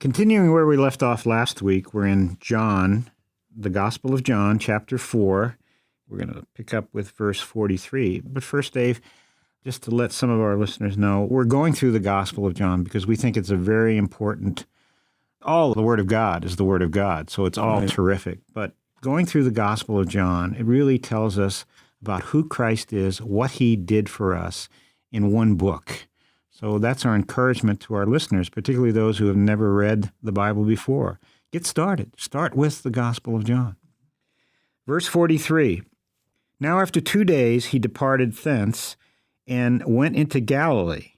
Continuing where we left off last week, we're in John, the Gospel of John, chapter 4. We're going to pick up with verse 43. But first, Dave, just to let some of our listeners know, we're going through the Gospel of John because we think it's a very important, all the Word of God is the Word of God, so it's all terrific. But going through the Gospel of John, it really tells us about who Christ is, what he did for us in one book. So that's our encouragement to our listeners, particularly those who have never read the Bible before. Get started. Start with the Gospel of John. Verse 43, Now after 2 days he departed thence and went into Galilee.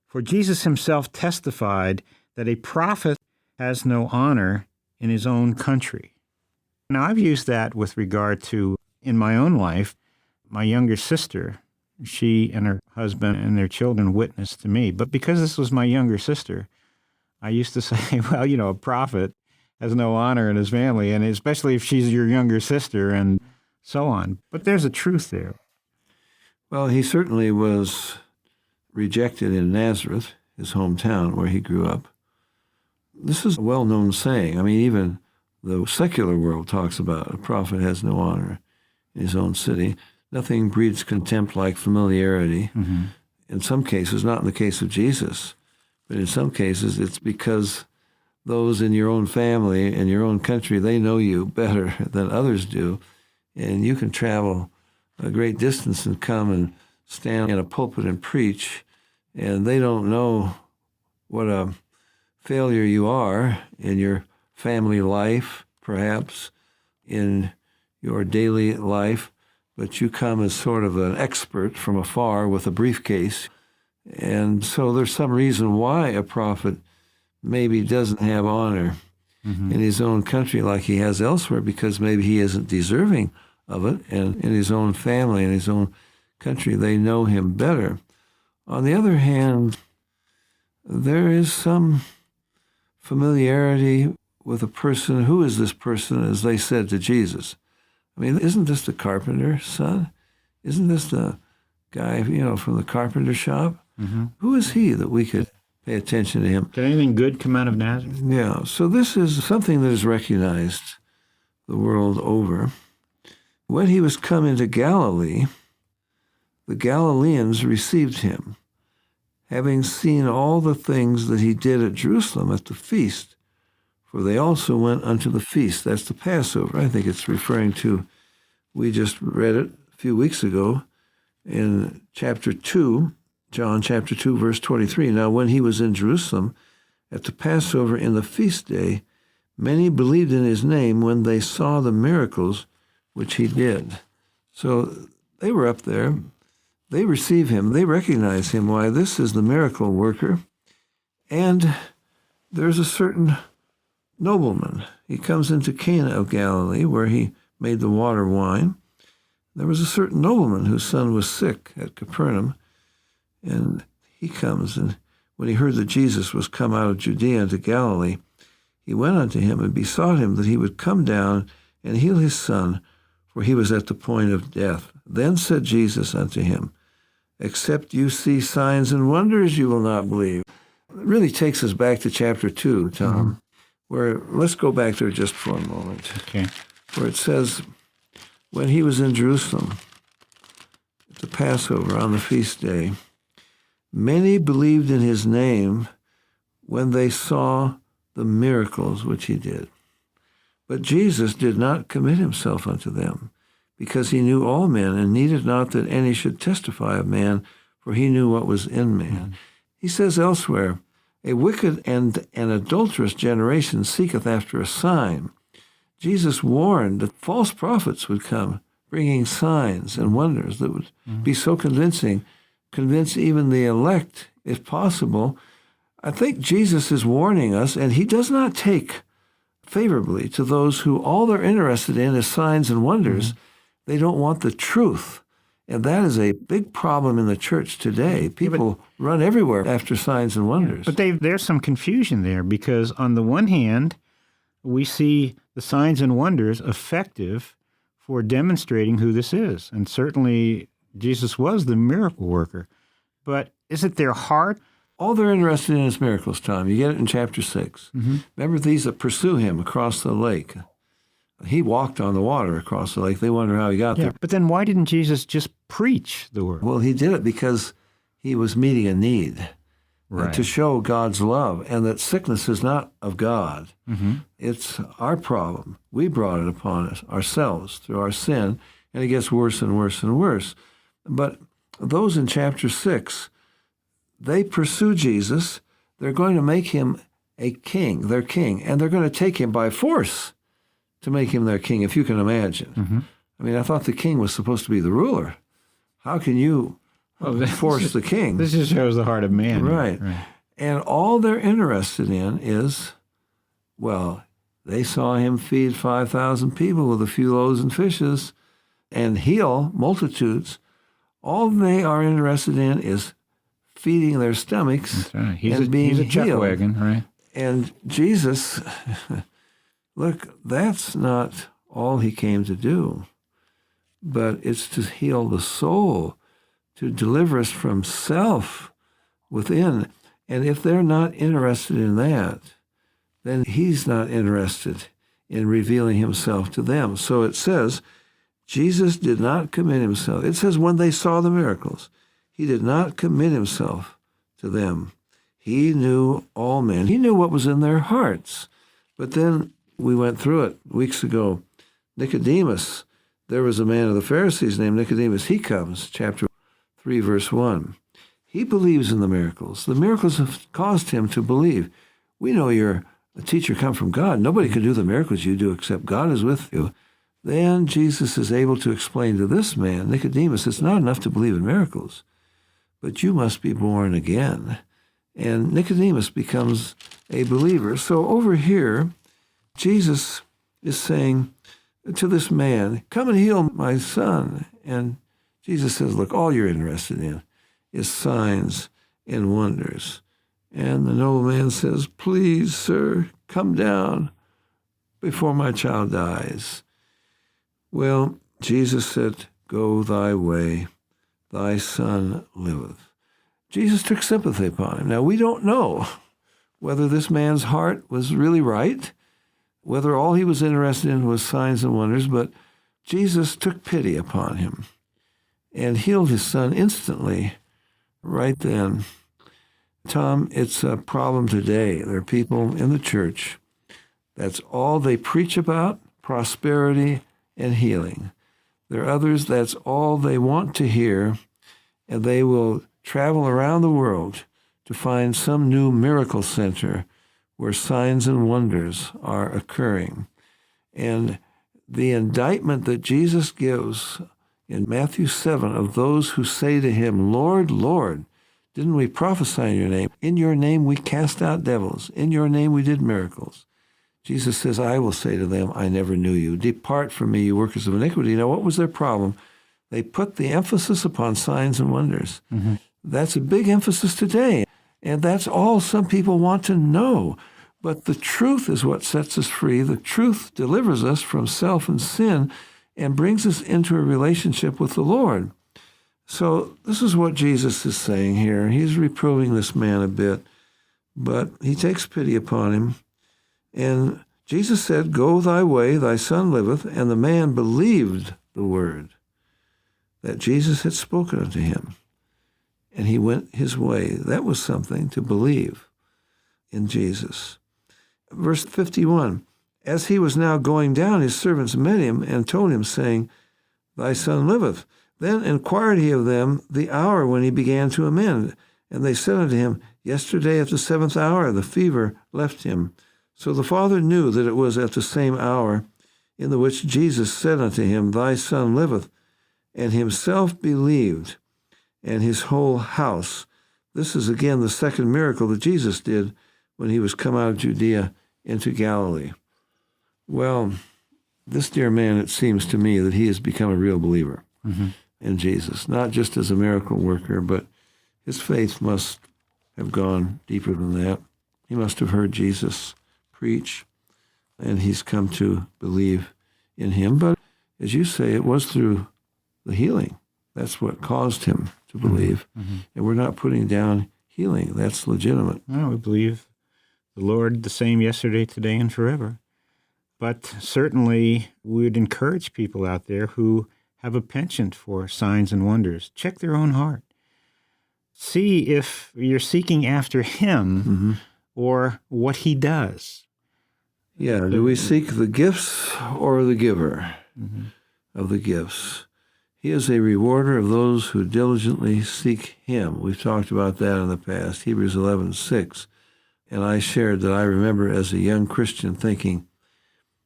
For Jesus himself testified that a prophet has no honor in his own country. Now I've used that with regard to, in my own life, my younger sister. She and her husband and their children witnessed to me. But because this was my younger sister, I used to say, well, a prophet has no honor in his family, and especially if she's your younger sister and so on. But there's a truth there. Well, he certainly was rejected in Nazareth, his hometown where he grew up. This is a well-known saying. I mean, even the secular world talks about a prophet has no honor in his own city. Nothing breeds contempt like familiarity. Mm-hmm. In some cases, not in the case of Jesus, but in some cases it's because those in your own family and your own country, they know you better than others do, and you can travel a great distance and come and stand in a pulpit and preach, and they don't know what a failure you are in your family life, perhaps, in your daily life. But you come as sort of an expert from afar with a briefcase. And so there's some reason why a prophet maybe doesn't have honor in his own country like he has elsewhere, because maybe he isn't deserving of it. And in his own family, in his own country, they know him better. On the other hand, there is some familiarity with a person. Who is this person, as they said to Jesus? I mean, isn't this the carpenter's son? Isn't this the guy, from the carpenter shop? Mm-hmm. Who is he that we could pay attention to him? Can anything good come out of Nazareth? Yeah, so this is something that is recognized the world over. When he was come into Galilee, the Galileans received him, having seen all the things that he did at Jerusalem at the feast. For they also went unto the feast. That's the Passover. I think it's referring to, we just read it a few weeks ago in chapter 2, John chapter 2, verse 23. Now when he was in Jerusalem at the Passover in the feast day, many believed in his name when they saw the miracles which he did. So they were up there. They receive him. They recognize him. Why, this is the miracle worker. And there's a certain nobleman. He comes into Cana of Galilee, where he made the water wine. There was a certain nobleman whose son was sick at Capernaum, and he comes, and when he heard that Jesus was come out of Judea into Galilee, he went unto him and besought him that he would come down and heal his son, for he was at the point of death. Then said Jesus unto him, Except you see signs and wonders, you will not believe. It really takes us back to chapter 2, Tom. Mm-hmm. Where, let's go back there just for a moment. Okay. Where it says, when he was in Jerusalem at the Passover on the feast day, many believed in his name when they saw the miracles which he did. But Jesus did not commit himself unto them, because he knew all men, and needed not that any should testify of man, for he knew what was in man. Mm-hmm. He says elsewhere, a wicked and an adulterous generation seeketh after a sign. Jesus warned that false prophets would come, bringing signs and wonders that would be so convincing, convince even the elect, if possible. I think Jesus is warning us, and he does not take favorably to those who all they're interested in is signs and wonders. They don't want the truth. And that is a big problem in the church today. People run everywhere after signs and wonders. But there's some confusion there, because on the one hand, we see the signs and wonders effective for demonstrating who this is. And certainly Jesus was the miracle worker. But is it their heart? all they're interested in is miracles, Tom. You get it in chapter 6. Remember these that pursue him across the lake. He walked on the water across the lake. They wonder how he got there. But then why didn't Jesus just preach the word? Well, he did it because he was meeting a need to show God's love, and that sickness is not of God. It's our problem. We brought it upon us ourselves through our sin, and it gets worse and worse and worse. But those in chapter 6, they pursue Jesus. They're going to make him a king, their king, and they're going to take him by force to make him their king, if you can imagine. I mean, I thought the king was supposed to be the ruler. How can you force the king? This just shows the heart of man. Right. And all they're interested in is, well, they saw him feed 5,000 people with a few loaves and fishes and heal multitudes. All they are interested in is feeding their stomachs. That's right. He's a chuck healed. wagon, right? And Jesus, look, that's not all he came to do, but it's to heal the soul, to deliver us from self within. And if they're not interested in that, then he's not interested in revealing himself to them. So it says, Jesus did not commit himself. It says when they saw the miracles, he did not commit himself to them. He knew all men. He knew what was in their hearts. But then we went through it weeks ago. Nicodemus, there was a man of the Pharisees named Nicodemus. He comes, chapter 3, verse 1. He believes in the miracles. The miracles have caused him to believe. We know you're a teacher come from God. Nobody can do the miracles you do except God is with you. Then Jesus is able to explain to this man, Nicodemus, it's not enough to believe in miracles, but you must be born again. And Nicodemus becomes a believer. So over here, Jesus is saying to this man, come and heal my son. And Jesus says, look, all you're interested in is signs and wonders. And the nobleman says, please, sir, come down before my child dies. Well, Jesus said, go thy way, thy son liveth. Jesus took sympathy upon him. Now, we don't know whether this man's heart was really right, whether all he was interested in was signs and wonders, but Jesus took pity upon him and healed his son instantly right then. Tom, it's a problem today. There are people in the church, that's all they preach about, prosperity and healing. There are others, that's all they want to hear, and they will travel around the world to find some new miracle center where signs and wonders are occurring. And the indictment that Jesus gives in Matthew 7 of those who say to him, Lord, Lord, didn't we prophesy in your name? In your name we cast out devils. In your name we did miracles. Jesus says, I will say to them, I never knew you. Depart from me, you workers of iniquity. Now, what was their problem? They put the emphasis upon signs and wonders. That's a big emphasis today. And that's all some people want to know. But the truth is what sets us free. The truth delivers us from self and sin and brings us into a relationship with the Lord. So this is what Jesus is saying here. He's reproving this man a bit, but he takes pity upon him. And Jesus said, go thy way, thy son liveth. And the man believed the word that Jesus had spoken unto him. And he went his way. That was something to believe in Jesus. Verse 51, as he was now going down, his servants met him and told him, saying, thy son liveth. Then inquired he of them the hour when he began to amend. And they said unto him, yesterday at the 7th hour the fever left him. So the father knew that it was at the same hour in the which Jesus said unto him, thy son liveth, and himself believed, and his whole house. This is again the second miracle that Jesus did when he was come out of Judea into Galilee. Well, this dear man, it seems to me that he has become a real believer in Jesus, not just as a miracle worker, but his faith must have gone deeper than that. He must have heard Jesus preach, and he's come to believe in him. But as you say, it was through the healing. That's what caused him to believe. And we're not putting down healing. That's legitimate. Well, we believe the Lord the same yesterday, today, and forever. But certainly we would encourage people out there who have a penchant for signs and wonders. Check their own heart. See if you're seeking after him or what he does. Yeah, do we seek the gifts or the giver of the gifts? He is a rewarder of those who diligently seek him. We've talked about that in the past, Hebrews 11:6. And I shared that I remember as a young Christian thinking,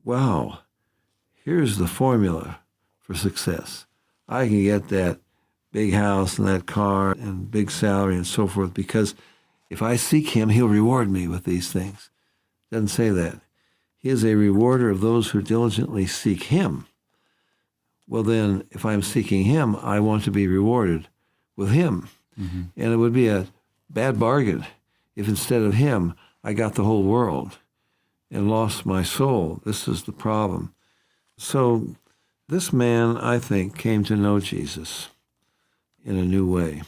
wow, here's the formula for success. I can get that big house and that car and big salary and so forth because if I seek him, he'll reward me with these things. Doesn't say that. He is a rewarder of those who diligently seek him. Well, then, if I'm seeking him, I want to be rewarded with him. And it would be a bad bargain if instead of him, I got the whole world and lost my soul. This is the problem. So this man, I think, came to know Jesus in a new way.